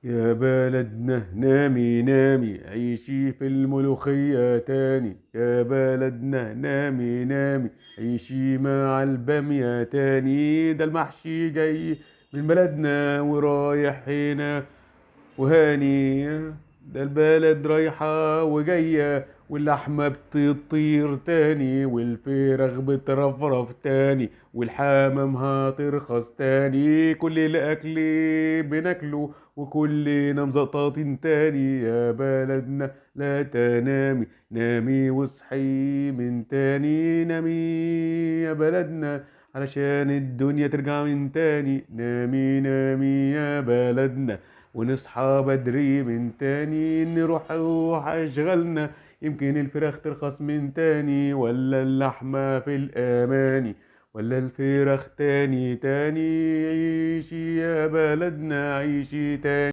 يا بلدنا نامي نامي عيشي في الملوخية تاني. يا بلدنا نامي نامي عيشي مع البامية تاني. ده المحشي جاي من بلدنا ورايح هنا وهاني. ده البلد رايحة وجاية واللحمة بتطير تاني والفراخ بترفرف تاني والحمام هترخص تاني. كل الأكل بناكله وكلنا مزقططين تاني. يا بلدنا لا تنامي نامي واصحي من تاني. نامي يا بلدنا علشان الدنيا ترجع من تاني. نامي نامي يا بلدنا ونصحى بدري من تاني. نروح أشغالنا يمكن الفراخ ترخص من تاني ولا اللحمة في الأماني ولا الفراخ تاني تاني. عيشي يا بلدنا عيشي تاني.